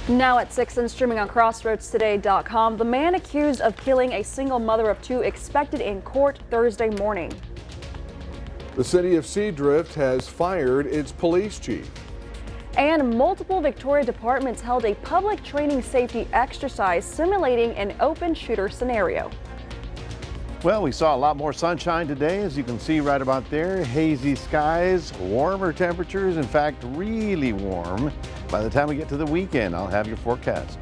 Now at 6 and streaming on CrossroadsToday.com, the man accused of killing a single mother of two expected in court Thursday morning. The city of Seadrift has fired its police chief. And multiple Victoria departments held a public training safety exercise simulating an open shooter scenario. Well, we saw a lot more sunshine today, as you can see right about there. Hazy skies, warmer temperatures, in fact, really warm. By the time we get to the weekend, I'll have your forecast.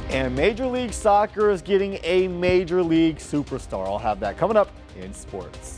And Major League Soccer is getting a Major League superstar. I'll have that coming up in sports.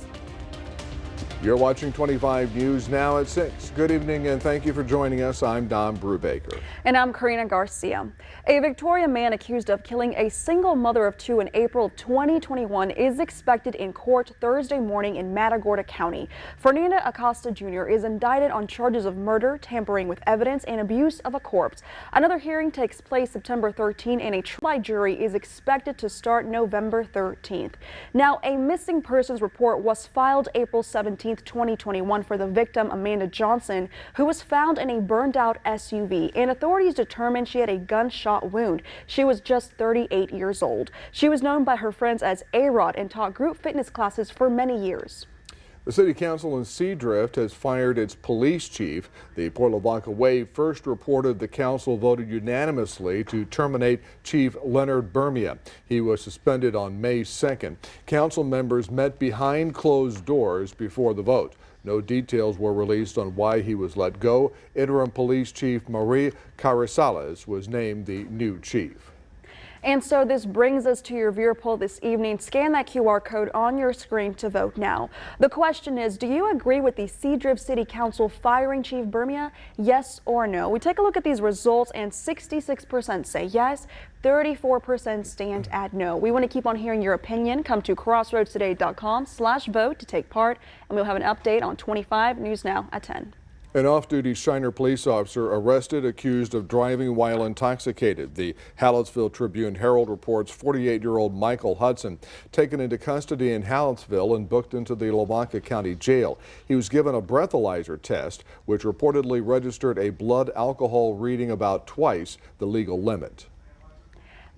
You're watching 25 News now at 6. Good evening and thank you for joining us. I'm Don Brubaker. And I'm Karina Garcia. A Victoria man accused of killing a single mother of two in April 2021 is expected in court Thursday morning in Matagorda County. Fernando Acosta Jr. is indicted on charges of murder, tampering with evidence, and abuse of a corpse. Another hearing takes place September 13 and a trial by jury is expected to start November 13th. Now, a missing persons report was filed April 17th. 2021 for the victim Amanda Johnson, who was found in a burned out SUV, and authorities determined she had a gunshot wound. She was just 38 years old. She was known by her friends as A-Rod and taught group fitness classes for many years. The City Council in Seadrift has fired its police chief. The Port Lavaca Wave first reported the council voted unanimously to terminate Chief Leonard Bermia. He was suspended on May 2nd. Council members met behind closed doors before the vote. No details were released on why he was let go. Interim Police Chief Marie Carrizales was named the new chief. And so this brings us to your viewer poll this evening. Scan that QR code on your screen to vote now. The question is, do you agree with the Seadrift City Council firing Chief Bermia? Yes or no? We take a look at these results and 66% say yes, 34% stand at no. We want to keep on hearing your opinion. Come to crossroadstoday.com/vote to take part, and we'll have an update on 25 News Now at 10. An off-duty Shiner police officer arrested accused of driving while intoxicated. The Hallettsville Tribune Herald reports 48-year-old Michael Hudson taken into custody in Hallettsville and booked into the Lavaca County Jail. He was given a breathalyzer test, which reportedly registered a blood alcohol reading about twice the legal limit.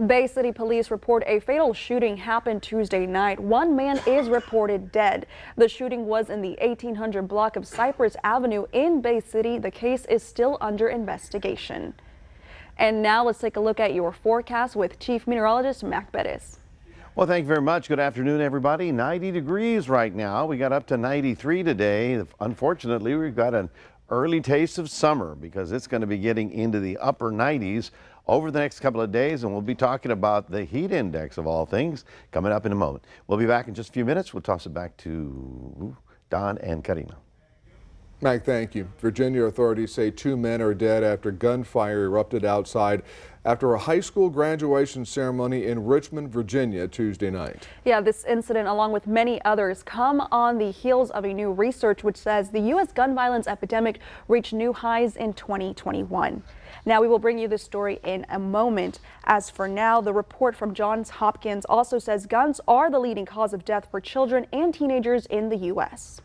Bay City police report a fatal shooting happened Tuesday night. One man is reported dead. The shooting was in the 1800 block of Cypress Avenue in Bay City. The case is still under investigation. And now let's take a look at your forecast with Chief Meteorologist Mac Bettis. Well, thank you very much. Good afternoon, everybody. 90 degrees right now. We got up to 93 today. Unfortunately, we've got an early taste of summer because it's going to be getting into the upper 90s over the next couple of days, and we'll be talking about the heat index of all things coming up in a moment. We'll be back in just a few minutes. We'll toss it back to Don and Karina. Mac, thank you. Virginia authorities say 2 men are dead after gunfire erupted outside after a high school graduation ceremony in Richmond, Virginia, Tuesday night. Yeah, this incident, along with many others, come on the heels of a new research which says the U.S. gun violence epidemic reached new highs in 2021. Now, we will bring you this story in a moment. As for now, the report from Johns Hopkins also says guns are the leading cause of death for children and teenagers in the U.S.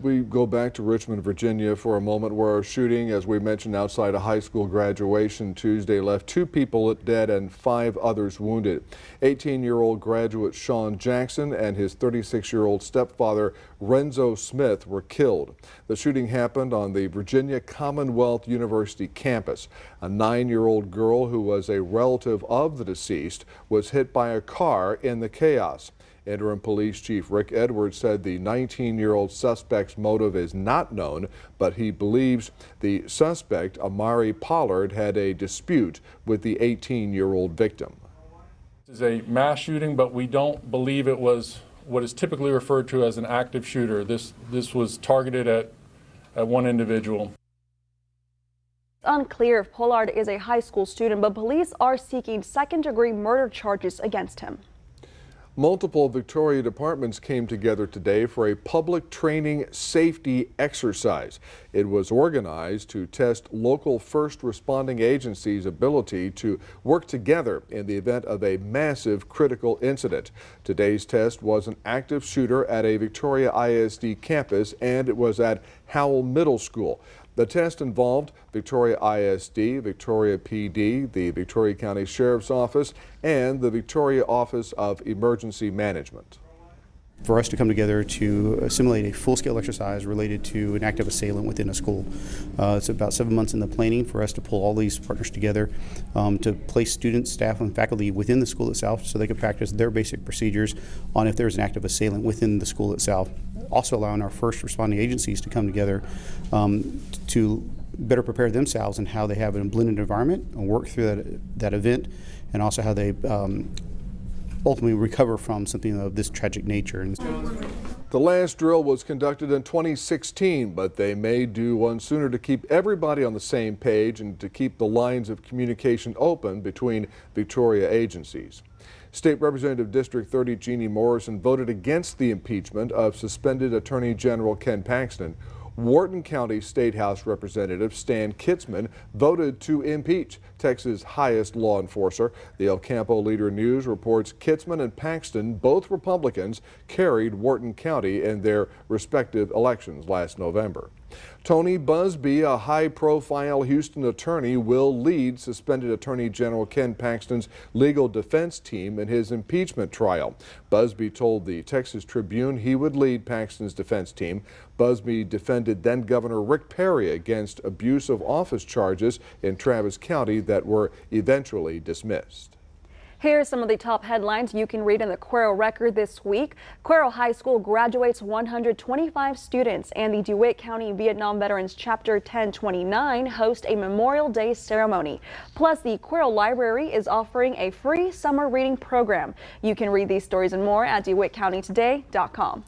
We go back to Richmond, Virginia for a moment, where a shooting, as we mentioned, outside a high school graduation Tuesday left 2 people dead and 5 others wounded. 18-year-old graduate Sean Jackson and his 36-year-old stepfather Renzo Smith were killed. The shooting happened on the Virginia Commonwealth University campus. A 9-year-old girl who was a relative of the deceased was hit by a car in the chaos. Interim Police Chief Rick Edwards said the 19-year-old suspect's motive is not known, but he believes the suspect, Amari Pollard, had a dispute with the 18-year-old victim. This is a mass shooting, but we don't believe it was what is typically referred to as an active shooter. This was targeted at one individual. Unclear if Pollard is a high school student, but police are seeking second-degree murder charges against him. Multiple Victoria departments came together today for a public training safety exercise. It was organized to test local first responding agencies' ability to work together in the event of a massive critical incident. Today's test was an active shooter at a Victoria ISD campus, and it was at Howell Middle School. The test involved Victoria ISD, Victoria PD, the Victoria County Sheriff's Office, and the Victoria Office of Emergency Management. For us to come together to simulate a full-scale exercise related to an active assailant within a school. It's about 7 months in the planning for us to pull all these partners together to place students, staff, and faculty within the school itself so they can practice their basic procedures on if there's an active assailant within the school itself. Also allowing our first responding agencies to come together to better prepare themselves and how they have a blended environment and work through that event, and also how they ultimately recover from something of this tragic nature. The last drill was conducted in 2016, but they may do one sooner to keep everybody on the same page and to keep the lines of communication open between Victoria agencies. State Representative District 30 Jeannie Morrison voted against the impeachment of suspended Attorney General Ken Paxton. Wharton County State House Representative Stan Kitzman voted to impeach Texas' highest law enforcer. The El Campo Leader News reports Kitzman and Paxton, both Republicans, carried Wharton County in their respective elections last November. Tony Busby, a high-profile Houston attorney, will lead suspended Attorney General Ken Paxton's legal defense team in his impeachment trial. Busby told the Texas Tribune he would lead Paxton's defense team. Busby defended then-Governor Rick Perry against abuse of office charges in Travis County that were eventually dismissed. Here are some of the top headlines you can read in the Cuero Record this week. Cuero High School graduates 125 students, and the DeWitt County Vietnam Veterans Chapter 1029 host a Memorial Day ceremony. Plus, the Cuero Library is offering a free summer reading program. You can read these stories and more at DeWittCountyToday.com.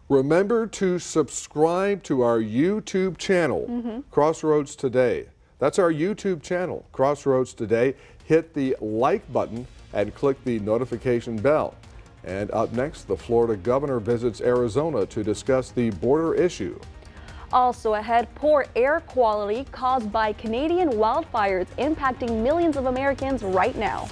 Remember to subscribe to our YouTube channel, Crossroads Today. That's our YouTube channel, Crossroads Today. Hit the like button and click the notification bell. And up next, the Florida governor visits Arizona to discuss the border issue. Also ahead, poor air quality caused by Canadian wildfires impacting millions of Americans right now.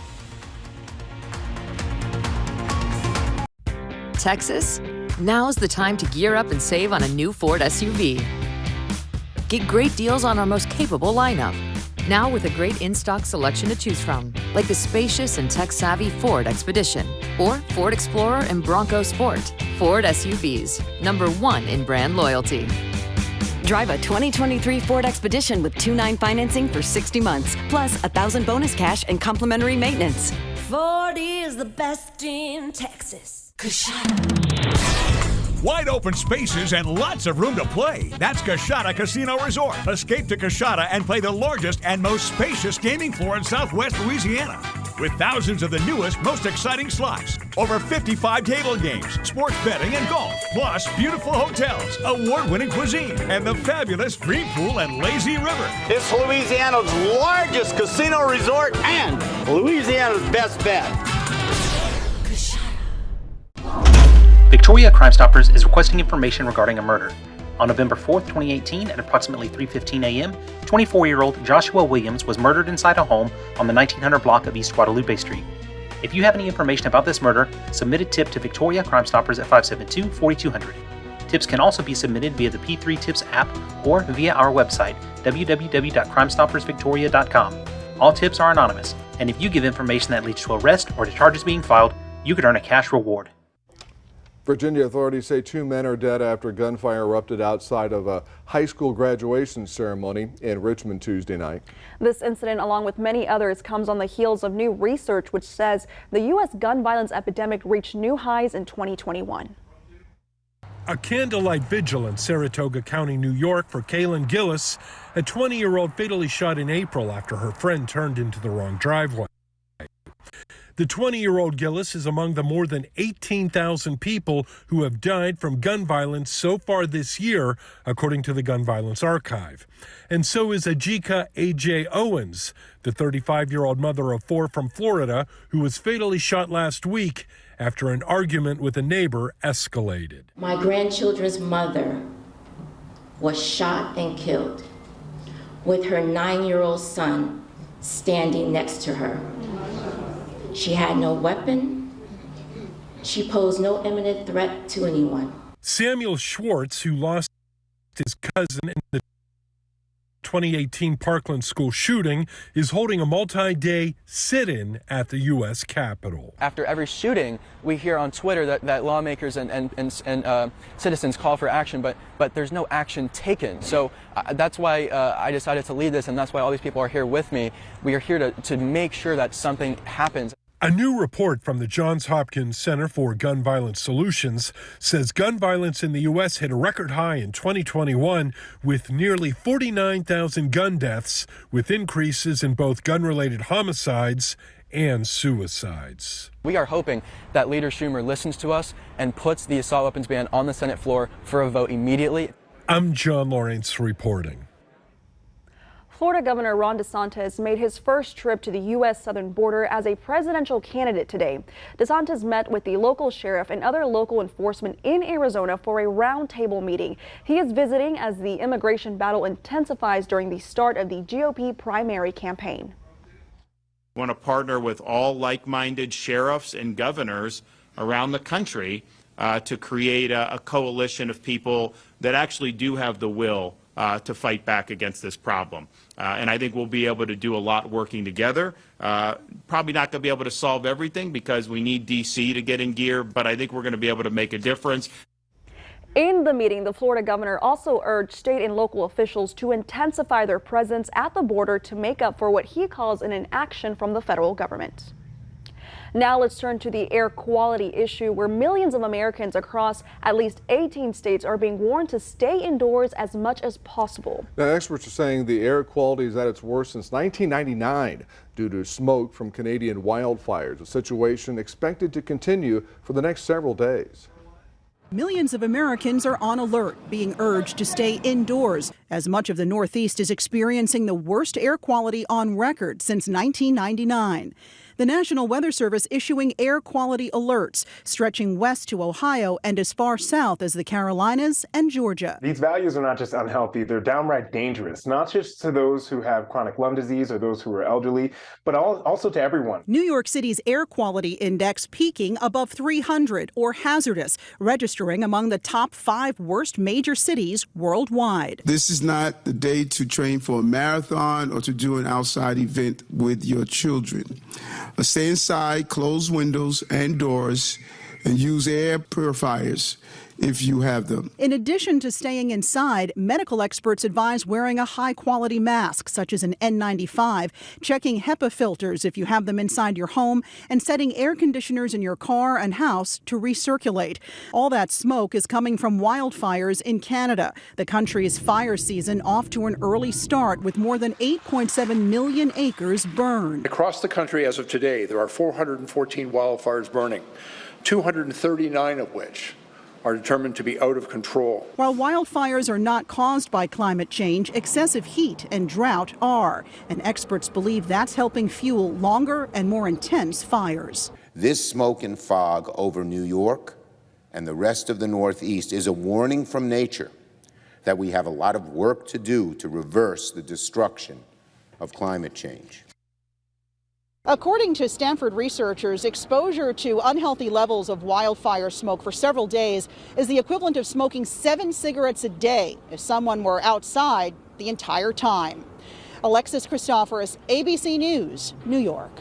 Texas, now's the time to gear up and save on a new Ford SUV. Get great deals on our most capable lineup. Now with a great in-stock selection to choose from, like the spacious and tech-savvy Ford Expedition or Ford Explorer and Bronco Sport. Ford SUVs, #1 in brand loyalty. Drive a 2023 Ford Expedition with 2.9 financing for 60 months, plus $1,000 bonus cash and complimentary maintenance. Ford is the best in Texas. Wide open spaces and lots of room to play. That's Coshada Casino Resort. Escape to Coshada and play the largest and most spacious gaming floor in Southwest Louisiana. With thousands of the newest, most exciting slots, over 55 table games, sports betting and golf, plus beautiful hotels, award-winning cuisine, and the fabulous Dream Pool and Lazy River. It's Louisiana's largest casino resort and Louisiana's best bet. Victoria Crime Stoppers is requesting information regarding a murder. On November 4th, 2018 at approximately 3:15 a.m., 24-year-old Joshua Williams was murdered inside a home on the 1900 block of East Guadalupe Street. If you have any information about this murder, submit a tip to Victoria Crime Stoppers at 572-4200. Tips can also be submitted via the P3 Tips app or via our website, www.crimestoppersvictoria.com. All tips are anonymous, and if you give information that leads to arrest or to charges being filed, you could earn a cash reward. Virginia authorities say 2 men are dead after gunfire erupted outside of a high school graduation ceremony in Richmond Tuesday night. This incident, along with many others, comes on the heels of new research which says the U.S. gun violence epidemic reached new highs in 2021. A candlelight vigil in Saratoga County, New York for Kaylin Gillis, a 20-year-old fatally shot in April after her friend turned into the wrong driveway. The 20-year-old Gillis is among the more than 18,000 people who have died from gun violence so far this year, according to the Gun Violence Archive. And so is Ajika A.J. Owens, the 35-year-old mother of 4 from Florida, who was fatally shot last week after an argument with a neighbor escalated. My grandchildren's mother was shot and killed with her 9-year-old son standing next to her. She had no weapon. She posed no imminent threat to anyone. Samuel Schwartz, who lost his cousin in the 2018 Parkland school shooting is holding a multi-day sit-in at the U.S. Capitol. After every shooting, we hear on Twitter that lawmakers and citizens call for action, but there's no action taken. So that's why I decided to lead this, and that's why all these people are here with me. We are here to make sure that something happens. A new report from the Johns Hopkins Center for Gun Violence Solutions says gun violence in the U.S. hit a record high in 2021 with nearly 49,000 gun deaths, with increases in both gun-related homicides and suicides. We are hoping that Leader Schumer listens to us and puts the assault weapons ban on the Senate floor for a vote immediately. I'm John Lawrence reporting. Florida Governor Ron DeSantis made his first trip to the U.S. southern border as a presidential candidate today. DeSantis met with the local sheriff and other local enforcement in Arizona for a roundtable meeting. He is visiting as the immigration battle intensifies during the start of the GOP primary campaign. We want to partner with all like-minded sheriffs and governors around the country to create a coalition of people that actually do have the will to fight back against this problem. And I think we'll be able to do a lot working together. Probably not going to be able to solve everything because we need D.C. to get in gear, but I think we're going to be able to make a difference. In the meeting, the Florida governor also urged state and local officials to intensify their presence at the border to make up for what he calls an inaction from the federal government. Now let's turn to the air quality issue, where millions of Americans across at least 18 states are being warned to stay indoors as much as possible. Now, experts are saying the air quality is at its worst since 1999 due to smoke from Canadian wildfires, a situation expected to continue for the next several days. Millions of Americans are on alert, being urged to stay indoors, as much of the Northeast is experiencing the worst air quality on record since 1999. The National Weather Service issuing air quality alerts, stretching west to Ohio and as far south as the Carolinas and Georgia. These values are not just unhealthy, they're downright dangerous, not just to those who have chronic lung disease or those who are elderly, but also to everyone. New York City's air quality index peaking above 300, or hazardous, registering among the top 5 worst major cities worldwide. This is not the day to train for a marathon or to do an outside event with your children. Stay inside, close windows and doors, and use air purifiers if you have them. In addition to staying inside, medical experts advise wearing a high-quality mask, such as an N95, checking HEPA filters if you have them inside your home, and setting air conditioners in your car and house to recirculate. All that smoke is coming from wildfires in Canada. The country's fire season off to an early start, with more than 8.7 million acres burned. Across the country as of today, there are 414 wildfires burning, 239 of which are determined to be out of control. While wildfires are not caused by climate change, excessive heat and drought are. And experts believe that's helping fuel longer and more intense fires. This smoke and fog over New York and the rest of the Northeast is a warning from nature that we have a lot of work to do to reverse the destruction of climate change. According to Stanford researchers, exposure to unhealthy levels of wildfire smoke for several days is the equivalent of smoking 7 cigarettes a day if someone were outside the entire time. Alexis Christoforous, ABC News, New York.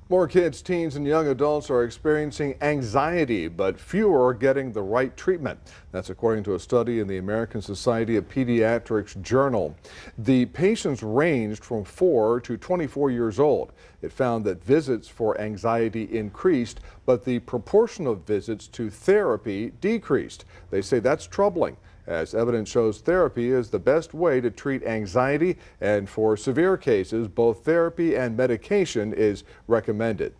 More kids, teens, and young adults are experiencing anxiety, but fewer are getting the right treatment. That's according to a study in the American Society of Pediatrics journal. The patients ranged from 4 to 24 years old. It found that visits for anxiety increased, but the proportion of visits to therapy decreased. They say that's troubling, as evidence shows therapy is the best way to treat anxiety, and for severe cases, both therapy and medication is recommended.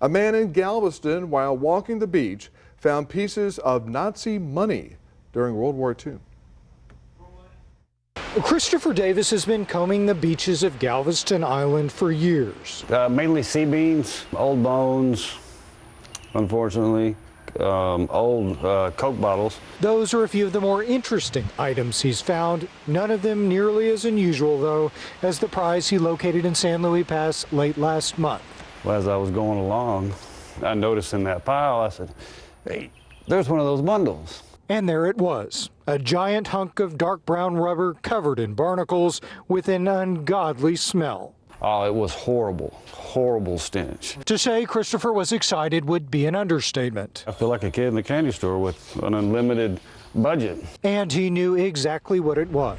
A man in Galveston, while walking the beach, found pieces of Nazi money during World War II. Christopher Davis has been combing the beaches of Galveston Island for years. Mainly sea beans, old bones, unfortunately. Old Coke bottles. Those are a few of the more interesting items he's found. None of them nearly as unusual, though, as the prize he located in San Luis Pass late last month. Well, as I was going along, I noticed in that pile, I said, hey, there's one of those bundles. And there it was, a giant hunk of dark brown rubber covered in barnacles with an ungodly smell. Oh, it was horrible, horrible stench. To say Christopher was excited would be an understatement. I feel like a kid in the candy store with an unlimited budget. And he knew exactly what it was.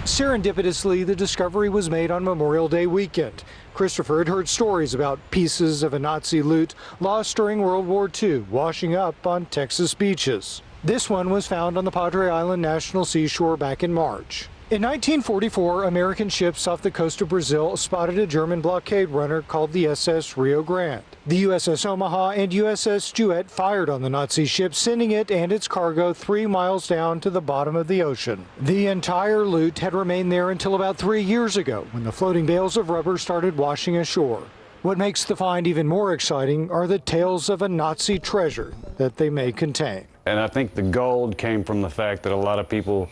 Serendipitously, the discovery was made on Memorial Day weekend. Christopher had heard stories about pieces of a Nazi loot lost during World War II washing up on Texas beaches. This one was found on the Padre Island National Seashore back in March. In 1944, American ships off the coast of Brazil spotted a German blockade runner called the SS Rio Grande. The USS Omaha and USS Jewett fired on the Nazi ship, sending it and its cargo 3 miles down to the bottom of the ocean. The entire loot had remained there until about 3 years ago, when the floating bales of rubber started washing ashore. What makes the find even more exciting are the tales of a Nazi treasure that they may contain. And I think the gold came from the fact that a lot of people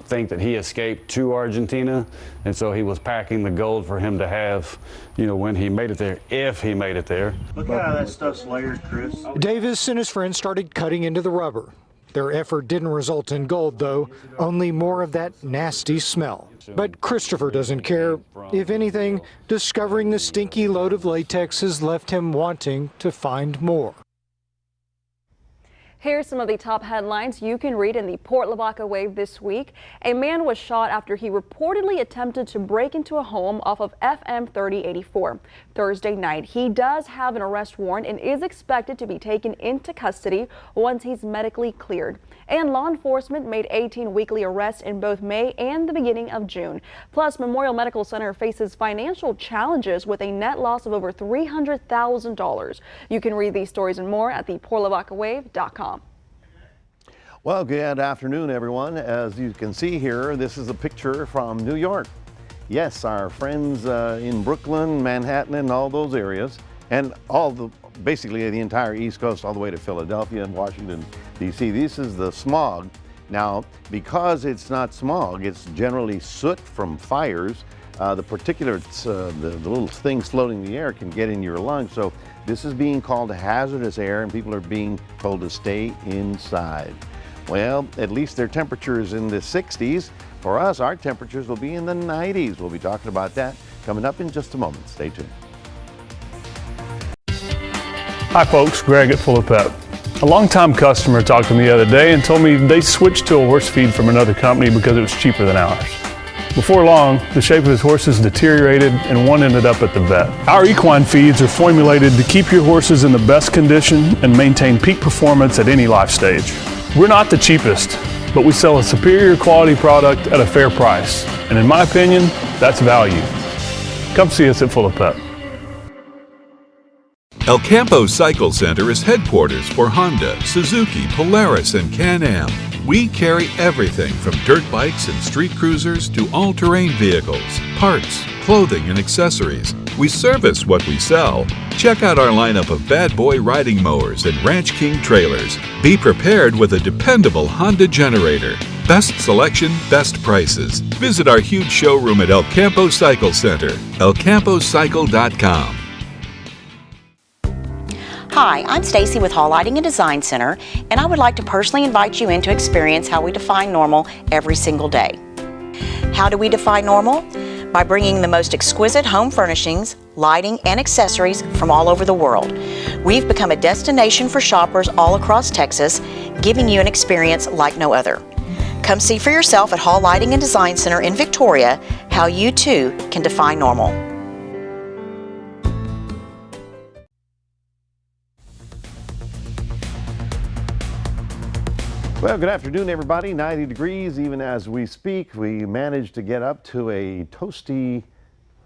think that he escaped to Argentina, and so he was packing the gold for him to have, you know, when he made it there, if he made it there. Look how that stuff's layered, Chris. Davis and his friends started cutting into the rubber. Their effort didn't result in gold, though, only more of that nasty smell. But Christopher doesn't care. If anything, discovering the stinky load of latex has left him wanting to find more. Here's some of the top headlines you can read in the Port Lavaca Wave this week. A man was shot after he reportedly attempted to break into a home off of FM 3084 Thursday night. He does have an arrest warrant and is expected to be taken into custody once he's medically cleared. And law enforcement made 18 weekly arrests in both May and the beginning of June. Plus, Memorial Medical Center faces financial challenges with a net loss of over $300,000. You can read these stories and more at theportlavacawave.com. Well, good afternoon, everyone. As you can see here, this is a picture from New York. Yes, our friends in Brooklyn, Manhattan, and all those areas, and basically the entire East Coast, all the way to Philadelphia and Washington, D.C. This is the smog. Now, because it's not smog, it's generally soot from fires. The particulates, the little things floating in the air can get in your lungs. So this is being called hazardous air, and people are being told to stay inside. Well, at least their temperature is in the 60s. For us, our temperatures will be in the 90s. We'll be talking about that coming up in just a moment. Stay tuned. Hi folks, Greg at Full of Pep. A longtime customer talked to me the other day and told me they switched to a horse feed from another company because it was cheaper than ours. Before long, the shape of his horses deteriorated and one ended up at the vet. Our equine feeds are formulated to keep your horses in the best condition and maintain peak performance at any life stage. We're not the cheapest, but we sell a superior quality product at a fair price. And in my opinion, that's value. Come see us at Full of Pep. El Campo Cycle Center is headquarters for Honda, Suzuki, Polaris, and Can-Am. We carry everything from dirt bikes and street cruisers to all-terrain vehicles, parts, clothing, and accessories. We service what we sell. Check out our lineup of bad boy riding mowers and Ranch King trailers. Be prepared with a dependable Honda generator. Best selection, best prices. Visit our huge showroom at El Campo Cycle Center, elcampocycle.com. Hi, I'm Stacy with Hall Lighting and Design Center, and I would like to personally invite you in to experience how we define normal every single day. How do we define normal? By bringing the most exquisite home furnishings, lighting, and accessories from all over the world. We've become a destination for shoppers all across Texas, giving you an experience like no other. Come see for yourself at Hall Lighting and Design Center in Victoria how you too can define normal. Well, good afternoon, everybody. 90 degrees even as we speak. We managed to get up to a toasty,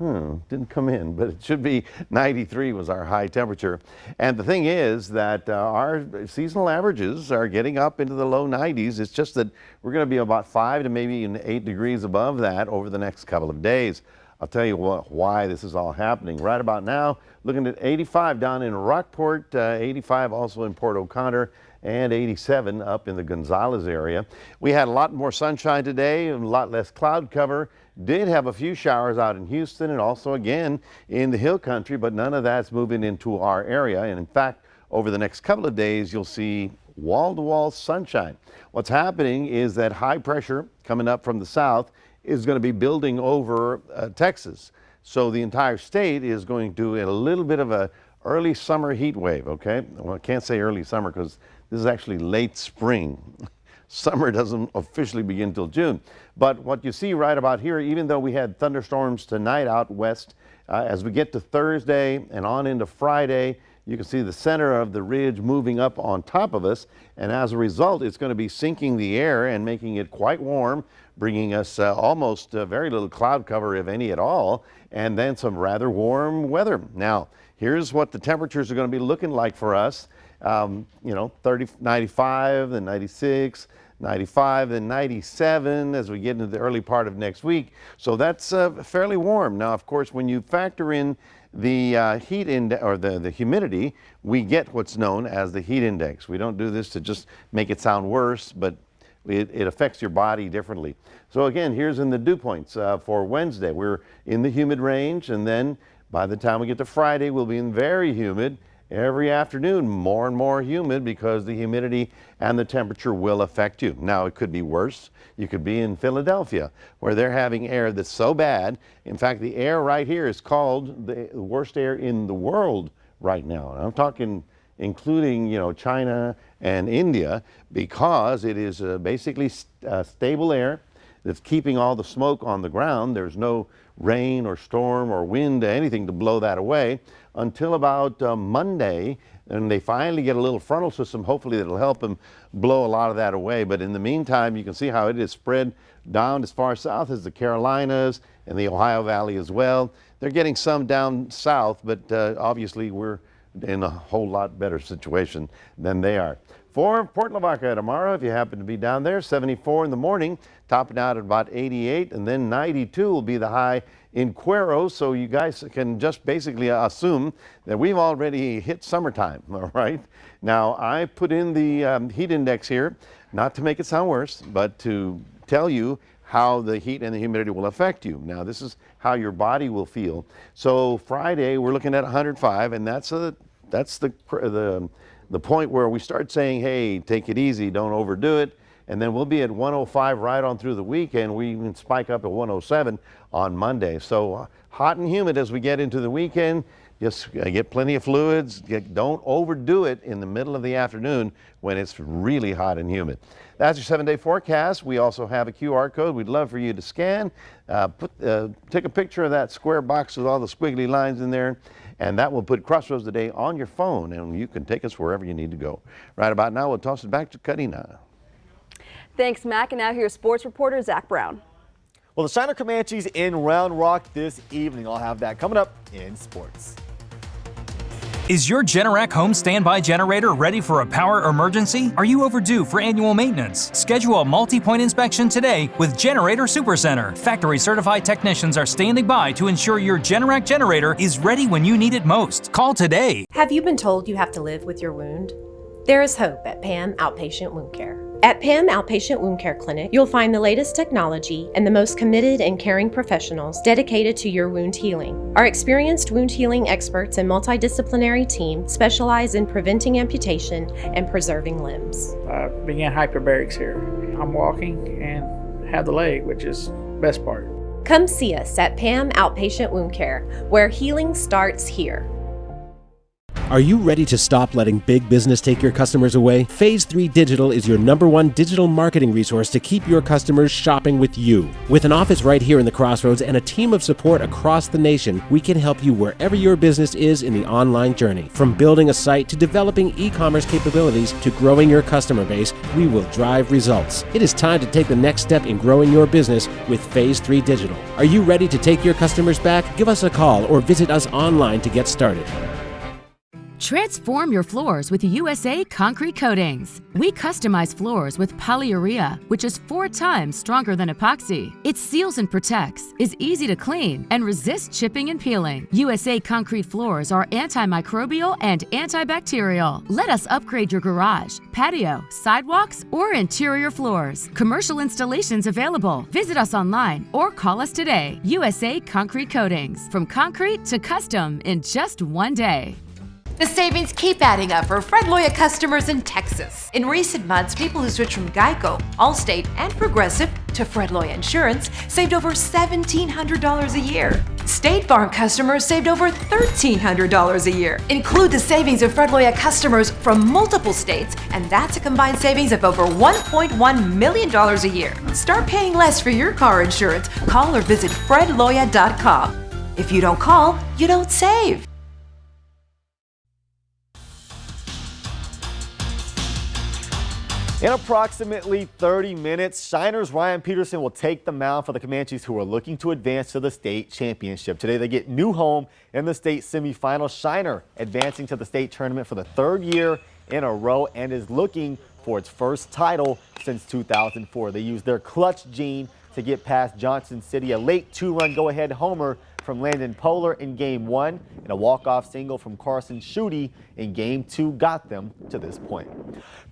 didn't come in, but it should be 93 was our high temperature. And the thing is that our seasonal averages are getting up into the low 90s. It's just that we're going to be about 5 to maybe even 8 degrees above that over the next couple of days. I'll tell you why this is all happening. Right about now, looking at 85 down in Rockport, 85 also in Port O'Connor, and 87 up in the Gonzales area. We had a lot more sunshine today and a lot less cloud cover. Did have a few showers out in Houston and also again in the hill country, but none of that's moving into our area. And in fact, over the next couple of days, you'll see wall-to-wall sunshine. What's happening is that high pressure coming up from the south is going to be building over Texas. So the entire state is going to get a little bit of a early summer heat wave, okay? Well, I can't say early summer because this is actually late spring. Summer doesn't officially begin until June. But what you see right about here, even though we had thunderstorms tonight out west, as we get to Thursday and on into Friday, you can see the center of the ridge moving up on top of us. And as a result, it's going to be sinking the air and making it quite warm, bringing us almost very little cloud cover, if any at all, and then some rather warm weather. Now, here's what the temperatures are going to be looking like for us. 95, then 96, 95, then 97 as we get into the early part of next week. So that's fairly warm. Now, of course, when you factor in the heat index or the humidity, we get what's known as the heat index. We don't do this to just make it sound worse, but it affects your body differently. So again, here's in the dew points for Wednesday. We're in the humid range, and then by the time we get to Friday, we'll be in very humid. Every afternoon, more and more humid because the humidity and the temperature will affect you. Now, it could be worse. You could be in Philadelphia, where they're having air that's so bad. In fact, the air right here is called the worst air in the world right now. And I'm talking including, China and India, because it is basically stable air that's keeping all the smoke on the ground. There's no rain or storm or wind, anything to blow that away until about Monday, and they finally get a little frontal system. Hopefully that'll help them blow a lot of that away. But in the meantime, you can see how it is spread down as far south as the Carolinas and the Ohio Valley as well. They're getting some down south, but obviously we're in a whole lot better situation than they are. For Port Lavaca tomorrow, if you happen to be down there, 74 in the morning, topping out at about 88, and then 92 will be the high in Cuero. So you guys can just basically assume that we've already hit summertime, all right? Now, I put in the heat index here, not to make it sound worse, but to tell you how the heat and the humidity will affect you. Now, this is how your body will feel. So Friday, we're looking at 105, and that's the point where we start saying, hey, take it easy, don't overdo it. And then we'll be at 105 right on through the weekend. We even spike up at 107 on Monday. So hot and humid as we get into the weekend. Just get plenty of fluids. Don't overdo it in the middle of the afternoon when it's really hot and humid. That's your 7-day forecast. We also have a QR code we'd love for you to scan. Take a picture of that square box with all the squiggly lines in there, and that will put Crossroads Today on your phone, and you can take us wherever you need to go. Right about now, we'll toss it back to Karina. Thanks, Mac. And now here's sports reporter Zach Brown. Well, the Shiner Comanches in Round Rock this evening. I'll have that coming up in sports. Is your Generac home standby generator ready for a power emergency? Are you overdue for annual maintenance? Schedule a multi-point inspection today with Generator Supercenter. Factory certified technicians are standing by to ensure your Generac generator is ready when you need it most. Call today. Have you been told you have to live with your wound? There is hope at PAM Outpatient Wound Care. At PAM Outpatient Wound Care Clinic, you'll find the latest technology and the most committed and caring professionals dedicated to your wound healing. Our experienced wound healing experts and multidisciplinary team specialize in preventing amputation and preserving limbs. I began hyperbarics here. I'm walking and have the leg, which is the best part. Come see us at PAM Outpatient Wound Care, where healing starts here. Are you ready to stop letting big business take your customers away? Phase 3 Digital is your #1 digital marketing resource to keep your customers shopping with you. With an office right here in the Crossroads and a team of support across the nation, we can help you wherever your business is in the online journey. From building a site to developing e-commerce capabilities to growing your customer base, we will drive results. It is time to take the next step in growing your business with Phase 3 Digital. Are you ready to take your customers back? Give us a call or visit us online to get started. Transform your floors with USA Concrete Coatings. We customize floors with polyurea, which is 4 times stronger than epoxy. It seals and protects, is easy to clean, and resists chipping and peeling. USA Concrete floors are antimicrobial and antibacterial. Let us upgrade your garage, patio, sidewalks, or interior floors. Commercial installations available. Visit us online or call us today. USA Concrete Coatings. From concrete to custom in just one day. The savings keep adding up for Fred Loya customers in Texas. In recent months, people who switched from Geico, Allstate, and Progressive to Fred Loya Insurance saved over $1,700 a year. State Farm customers saved over $1,300 a year. Include the savings of Fred Loya customers from multiple states, and that's a combined savings of over $1.1 million a year. Start paying less for your car insurance. Call or visit fredloya.com. If you don't call, you don't save. In approximately 30 minutes, Shiners Ryan Peterson will take the mound for the Comanches, who are looking to advance to the state championship. Today they get new home in the state semifinal. Shiner advancing to the state tournament for the third year in a row and is looking for its first title since 2004. They used their clutch gene to get past Johnson City, a late two-run go-ahead homer from Landon Polar in Game 1 and a walk-off single from Carson Schutte in Game 2 got them to this point.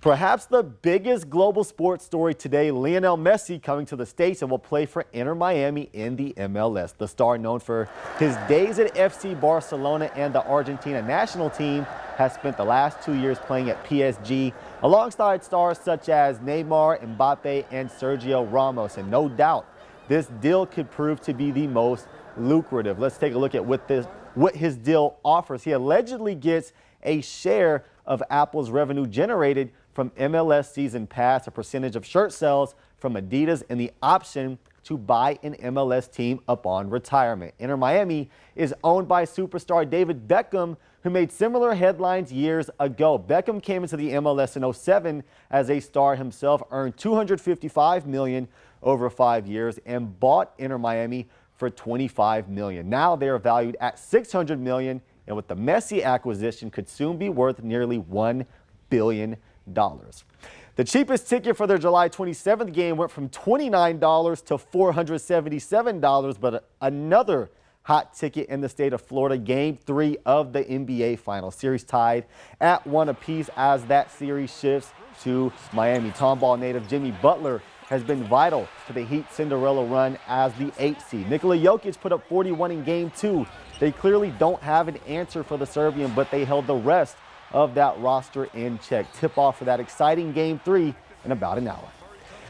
Perhaps the biggest global sports story today, Lionel Messi coming to the States and will play for Inter Miami in the MLS. The star, known for his days at FC Barcelona and the Argentina national team, has spent the last 2 years playing at PSG alongside stars such as Neymar, Mbappe, and Sergio Ramos. And no doubt, this deal could prove to be the most lucrative. Let's take a look at what his deal offers. He allegedly gets a share of Apple's revenue generated from MLS season pass, a percentage of shirt sales from Adidas, and the option to buy an MLS team upon retirement. Inter Miami is owned by superstar David Beckham, who made similar headlines years ago. Beckham came into the MLS in 2007 as a star himself, earned $255 million over 5 years, and bought Inter Miami for $25 million. Now they are valued at $600 million, and with the Messi acquisition could soon be worth nearly $1 billion. The cheapest ticket for their July 27th game went from $29 to $477, but another hot ticket in the state of Florida, Game 3 of the NBA Finals. Series tied at 1 apiece as that series shifts to Miami. Tomball native Jimmy Butler has been vital to the Heat's Cinderella run as the 8th seed. Nikola Jokic put up 41 in Game 2. They clearly don't have an answer for the Serbian, but they held the rest of that roster in check. Tip-off for that exciting Game 3 in about an hour.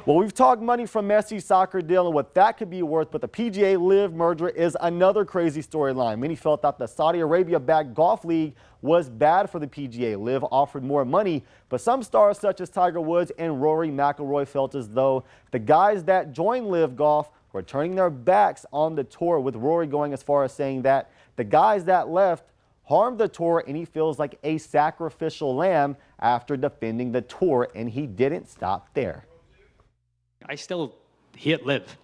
Well, we've talked money from Messi's soccer deal and what that could be worth, but the PGA Live merger is another crazy storyline. Many felt that the Saudi Arabia-backed golf league was bad for the PGA. Live offered more money, but some stars such as Tiger Woods and Rory McIlroy felt as though the guys that joined Live Golf were turning their backs on the tour, with Rory going as far as saying that the guys that left harmed the tour and he feels like a sacrificial lamb after defending the tour, and he didn't stop there. I still hate Live.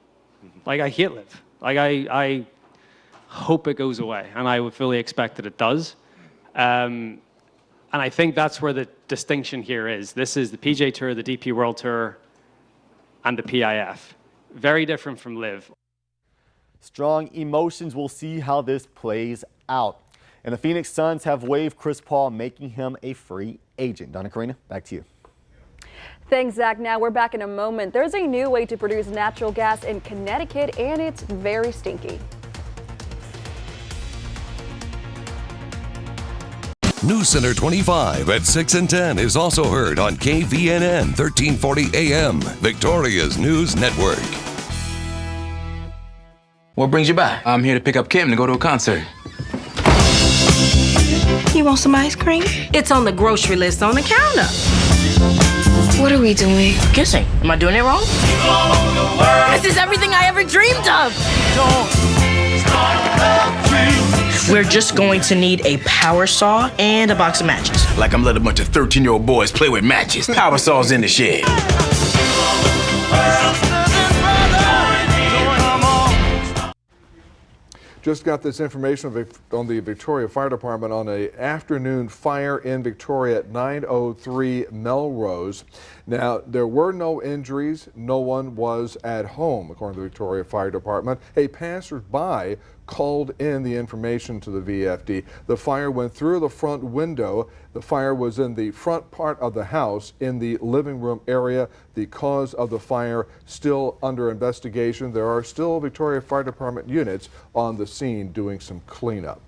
Like, I hate Live. Like, I hope it goes away, and I would fully expect that it does. And I think that's where the distinction here is. This is the PGA Tour, the DP World Tour, and the PIF. Very different from Live. Strong emotions. We'll see how this plays out. And the Phoenix Suns have waived Chris Paul, making him a free agent. Donna Karina, back to you. Thanks, Zach. Now we're back in a moment. There's a new way to produce natural gas in Connecticut, and it's very stinky. News Center 25 at 6 and 10 is also heard on KVNN 1340 AM, Victoria's News Network. What brings you by? I'm here to pick up Kim to go to a concert. You want some ice cream? It's on the grocery list on the counter. What are we doing? Kissing. Am I doing it wrong? This is everything I ever dreamed of. We're just going to need a power saw and a box of matches. Like I'm letting a bunch of 13-year-old boys play with matches. Power saw's in the shed. Just got this information on the Victoria Fire Department on an afternoon fire in Victoria at 903 Melrose. Now, there were no injuries. No one was at home, according to the Victoria Fire Department. A passerby called in the information to the VFD. The fire went through the front window. The fire was in the front part of the house in the living room area. The cause of the fire still under investigation. There are still Victoria Fire Department units on the scene doing some cleanup.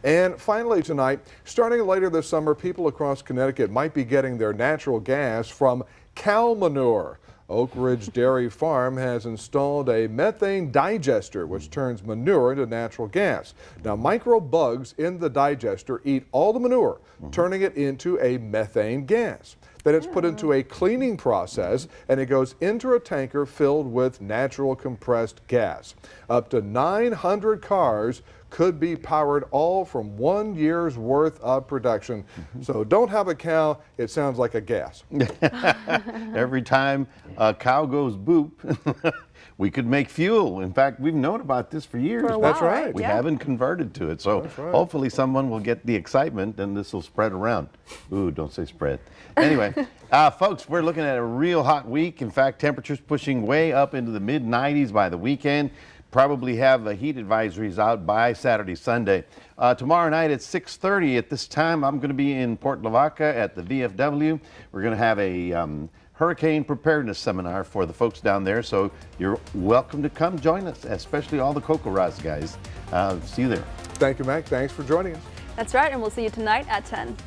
And finally tonight, starting later this summer, people across Connecticut might be getting their natural gas from cow manure. Oak Ridge Dairy Farm has installed a methane digester, which turns manure into natural gas. Now, micro bugs in the digester eat all the manure, turning it into a methane gas. Then it's put into a cleaning process, and it goes into a tanker filled with natural compressed gas. Up to 900 cars could be powered, all from 1 year's worth of production. So don't have a cow, it sounds like a gas. Every time a cow goes boop, we could make fuel. In fact, we've known about this for years. For a while, That's right. We yeah. haven't converted to it. So That's right. hopefully someone will get the excitement and this will spread around. Ooh, don't say spread. Anyway, folks, we're looking at a real hot week. In fact, temperatures pushing way up into the mid-90s by the weekend. Probably have heat advisories out by Saturday, Sunday. Tomorrow night at 6:30 at this time, I'm going to be in Port Lavaca at the VFW. We're going to have a hurricane preparedness seminar for the folks down there. So you're welcome to come join us, especially all the Coco Ross guys. See you there. Thank you, Mac. Thanks for joining us. That's right, and we'll see you tonight at 10.